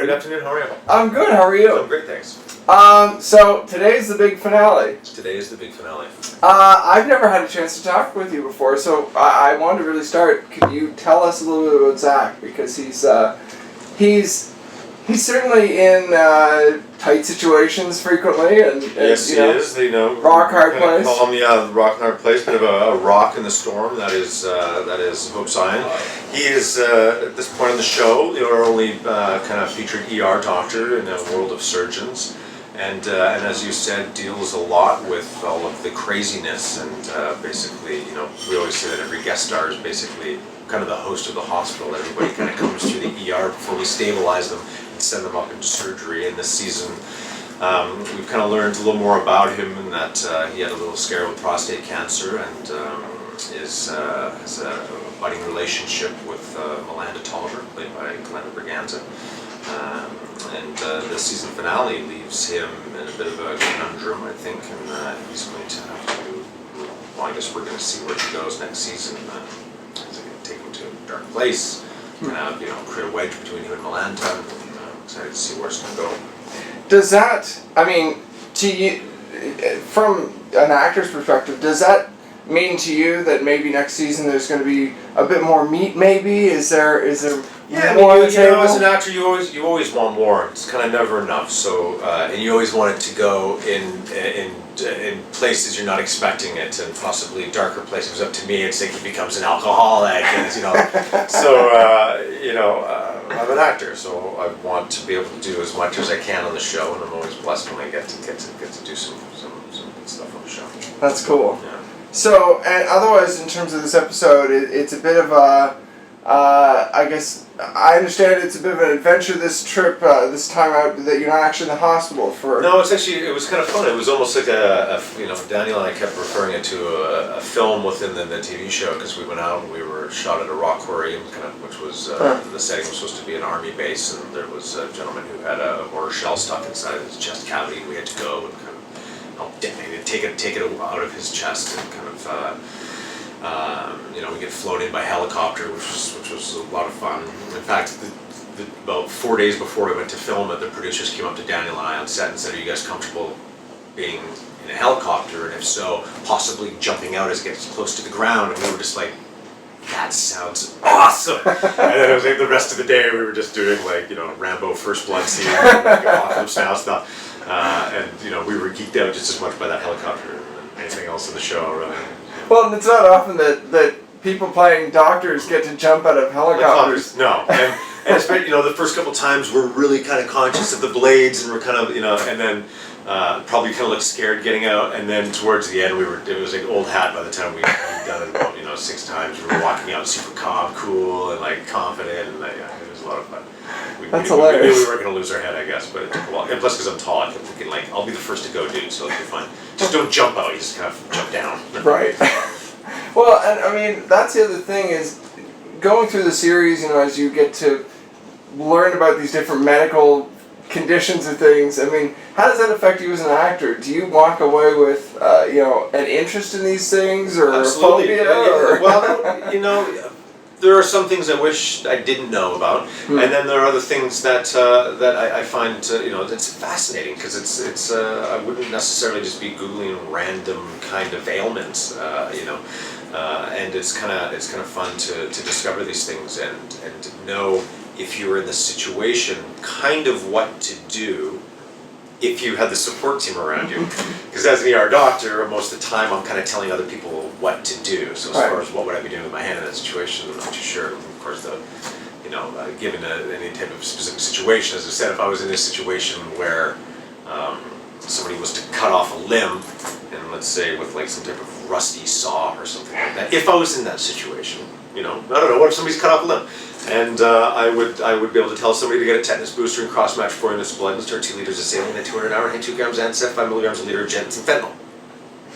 Good afternoon, how are you? I'm good, how are you? I'm great, thanks. So today's the big finale. Today is the big finale. I've never had a chance to talk with you before, so I wanted to really start. Could you tell us a little bit about Zach? Because he's certainly in tight situations frequently, and yes, you know, he is. You know, rock hard place. Call him the rock hard place, bit of a rock in the storm. That is Hope Zion. He is at this point in the show, our only kind of featured ER doctor in a world of surgeons, and as you said, deals a lot with all of the craziness. And basically, we always say that every guest star is basically kind of the host of the hospital. Everybody kind of comes through the ER before we stabilize them and send them up into surgery. And this season, we've kind of learned a little more about him, and that he had a little scare with prostate cancer, and has a budding relationship with Melanda Tolliver, played by Glenda Braganza. And the season finale leaves him in a bit of a conundrum, I think, and he's going to have to, well, I guess we're going to see where he goes next season. Is it going to take him to a dark place? Kind of, create a wedge between him and Melanda. I'm excited to see where it's going to go. Does that, I mean, to you, from an actor's perspective, does that mean to you that maybe next season there's going to be a bit more meat? Maybe is there more on the table? As an actor, you always want more. It's kind of never enough. So and you always want it to go in places you're not expecting it, and possibly darker places. Up to me, it's like he becomes an alcoholic, and So I'm an actor, so I want to be able to do as much as I can on the show, and I'm always blessed when I get to do some good stuff on the show. That's cool. Yeah. So, and otherwise, in terms of this episode, it's a bit of a, I guess, I understand it's a bit of an adventure this trip, this time out, that you're not actually in the hospital for... No, it was kind of fun. It was almost like Daniel and I kept referring it to a film within the TV show, because we went out and we were shot at a rock quarry, which was, the setting was supposed to be an army base, and there was a gentleman who had a mortar shell stuck inside of his chest cavity, and we had to go and kind of help detonate it, take it out of his chest, and kind of, we get flown in by helicopter, which was a lot of fun. In fact, about 4 days before we went to film it, the producers came up to Daniel and I on set and said, "Are you guys comfortable being in a helicopter? And if so, possibly jumping out as it gets close to the ground?" And we were just like, "That sounds awesome!" And then it was like the rest of the day we were just doing Rambo First Blood scene, Apocalypse Now stuff, and we were geeked out just as much by that helicopter than anything else in the show, really. Well, it's not often that people playing doctors get to jump out of helicopters. No, and especially the first couple times we're really kind of conscious of the blades, and we're kind of and then probably kind of looked scared getting out, and then towards the end it was like old hat by the time we'd done it about 6 times. We were walking out super calm, cool, and like confident, and it was a lot of fun. That's hilarious. We knew we weren't going to lose our head, I guess, but it took a while. And plus, because I'm tall, I kept thinking I'll be the first to go, dude, so it'll be fun. Just don't jump out; you just kind of jump down. Right. Well, and I mean, that's the other thing is going through the series, as you get to learn about these different medical conditions and things. I mean, how does that affect you as an actor? Do you walk away with, an interest in these things, or Absolutely. a phobia? Or? Well, there are some things I wish I didn't know about, and then there are other things that I find that's fascinating, because it's I wouldn't necessarily just be googling random kind of ailments, and it's kind of fun to discover these things and know, if you were in this situation, kind of what to do if you had the support team around you. Because as an ER doctor, most of the time I'm kind of telling other people what to do. So as far as what would I be doing with my hand in that situation, I'm not too sure. Of course, given any type of specific situation, as I said, if I was in this situation where somebody was to cut off a limb, and let's say with some type of rusty saw or something like that, if I was in that situation, I don't know, what if somebody's cut off a limb? And I would be able to tell somebody to get a tetanus booster and cross-match 4 units of blood and start 2 liters of saline at 200 an hour, and 2 grams of NSAID, 5 milligrams a liter of Gent, and fentanyl.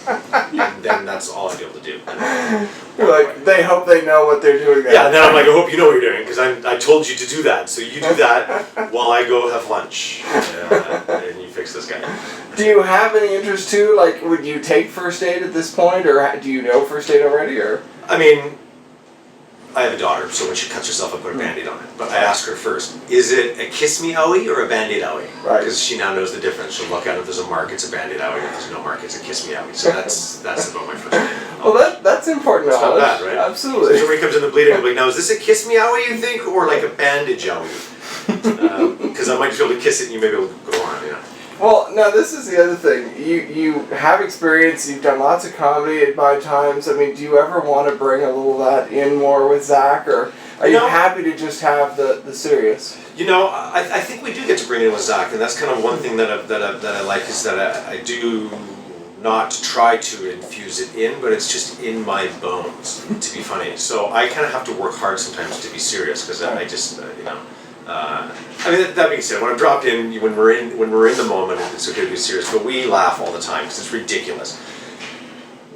And then that's all I'd be able to do. You're like, they hope they know what they're doing. Yeah, and then I'm like, I hope you know what you're doing, because I told you to do that. So you do that while I go have lunch, and you fix this guy. Do you have any interest too? Would you take first aid at this point, or do you know first aid already? Or I mean, I have a daughter, so when she cuts herself, I put a Band-Aid on it. But I ask her first, is it a Kiss Me Owie or a Band-Aid Owie? Right. Because she now knows the difference. She'll look at it, if there's a mark, it's a Band-Aid Owie. If there's no mark, it's a Kiss Me Owie. So that's about my first name. Well, that's important It's not knowledge. bad, right? Absolutely. So when he comes in the bleeding, I'm like, now is this a Kiss Me Owie, you think, or like a Bandage Owie? Because I might be able to kiss it and you may be able to go on, Well, now this is the other thing. You have experience. You've done lots of comedy at my times. I mean, do you ever want to bring a little of that in more with Zach, or are you happy to just have the serious? I think we do get to bring it in with Zach, and that's kind of one thing that I like is that I do not try to infuse it in, but it's just in my bones to be funny. So I kind of have to work hard sometimes to be serious because I just I mean, that being said, when I'm dropped in, when we're in the moment, it's okay to be serious. But we laugh all the time because it's ridiculous.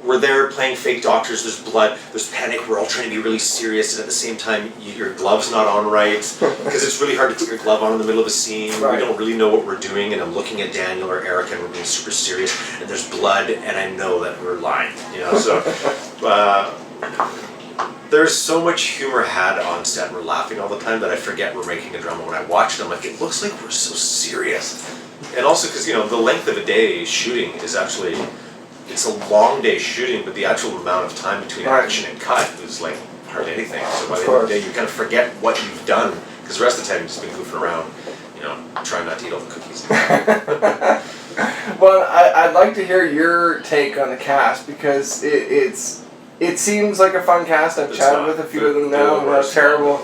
We're there playing fake doctors. There's blood. There's panic. We're all trying to be really serious, and at the same time, your glove's not on right because it's really hard to put your glove on in the middle of a scene. Right. We don't really know what we're doing, and I'm looking at Daniel or Erica, and we're being super serious. And there's blood, and I know that we're lying. So. There's so much humor had on set, and we're laughing all the time that I forget we're making a drama. When I watch it, I'm like, it looks like we're so serious. And also because, the length of a day shooting is actually, it's a long day shooting, but the actual amount of time between action and cut is like hardly anything. So by the end of the day, you kind of forget what you've done, because the rest of the time you've just been goofing around, trying not to eat all the cookies. Well, I'd like to hear your take on the cast, because it seems like a fun cast. I've chatted with a few of them now. That's terrible.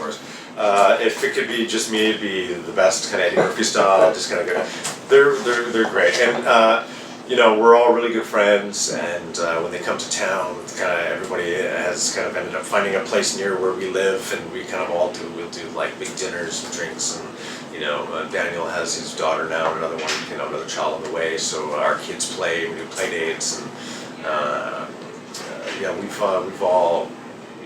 If it could be just me, it'd be the best kind of Eddie Murphy style. Just kind of good. They're great, and we're all really good friends. And when they come to town, kind of everybody has kind of ended up finding a place near where we live, and we kind of all do. We'll do like big dinners and drinks, and Daniel has his daughter now, and another one, another child on the way. So our kids play. We do play dates, and. We've all,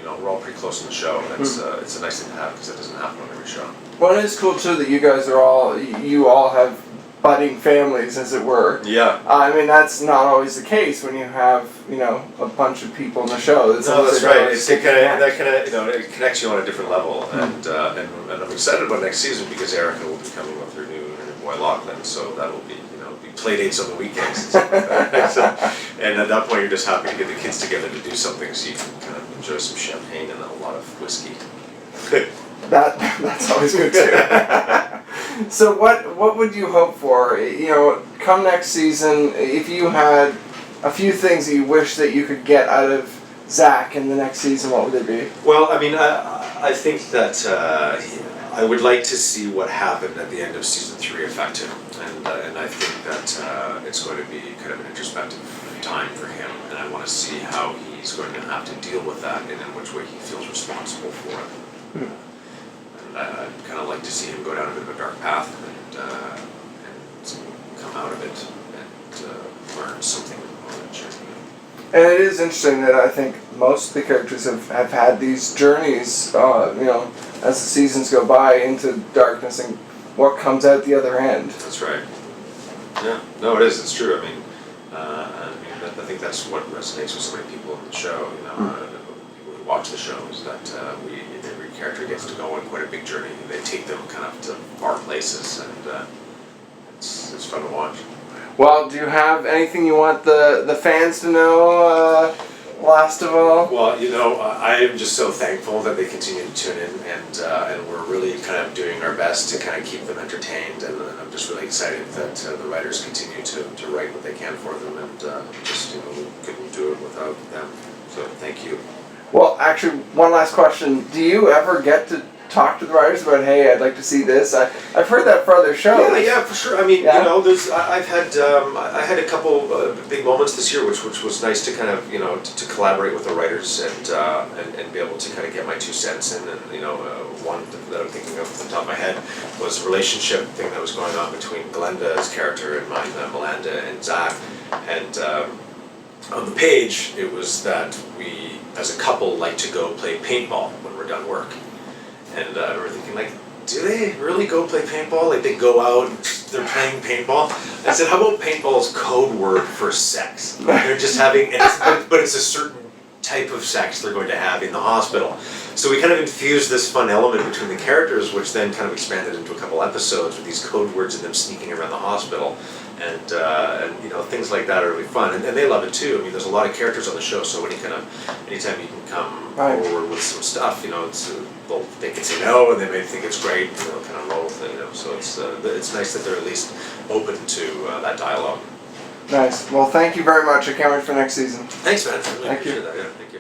we're all pretty close in the show. And it's a nice thing to have because it doesn't happen on every show. Well, it is cool too that you all have budding families, as it were. Yeah. I mean, that's not always the case when you have, a bunch of people in the show. That's right. It connects you on a different level, and I'm excited about next season because Erica will be coming with her new boy Lachlan, so that will be play dates on the weekends and stuff like that. And at that point, you're just happy to get the kids together to do something, so you can kind of enjoy some champagne and a lot of whiskey. That's always good too. So what would you hope for? Come next season, if you had a few things that you wish that you could get out of Zach in the next season, what would they be? Well, I mean, I think that I would like to see what happened at the end of season 3 affect him, and I think that it's going to be kind of an introspective time for him, and I want to see how he's going to have to deal with that and in which way he feels responsible for it. And I'd kind of like to see him go down a bit of a dark path and come out of it and learn something on the journey. And it is interesting that I think most of the characters have had these journeys, as the seasons go by into darkness and what comes out the other end. That's right. Yeah, no, it is. It's true. I mean, I think that's what resonates with so many people in the show. People who watch the show is that every character gets to go on quite a big journey. They take them kind of to far places, and it's fun to watch. Well, do you have anything you want the fans to know, last of all? Well, I am just so thankful that they continue to tune in, and we're really kind of doing our best to kind of keep them entertained, and I'm just really excited that the writers continue to write what they can for them, and just, we couldn't do it without them. So thank you. Well, actually, one last question. Do you ever get to talk to the writers about, hey, I'd like to see this? I've heard that for other shows. Yeah, for sure. I mean, I had a couple big moments this year, which was nice to kind of to collaborate with the writers and be able to kind of get my 2 cents in. And one that I'm thinking of off the top of my head was a relationship thing that was going on between Glenda's character and mine, Melinda and Zach, and on the page it was that we as a couple like to go play paintball when we're done work. And I remember thinking, like, do they really go play paintball? Like, they go out and they're playing paintball? I said, how about paintball's code word for sex? They're just having, but it's a certain type of sex they're going to have in the hospital. So we kind of infused this fun element between the characters, which then kind of expanded into a couple episodes with these code words and them sneaking around the hospital, and things like that are really fun, and they love it too. I mean, there's a lot of characters on the show, so anytime you can come forward with some stuff, they can say no, and they may think it's great, kind of roll with it, So it's nice that they're at least open to that dialogue. Nice. Well, thank you very much. I can't wait for next season. Thanks, man. I really Thank you. appreciate that. Yeah, thank you.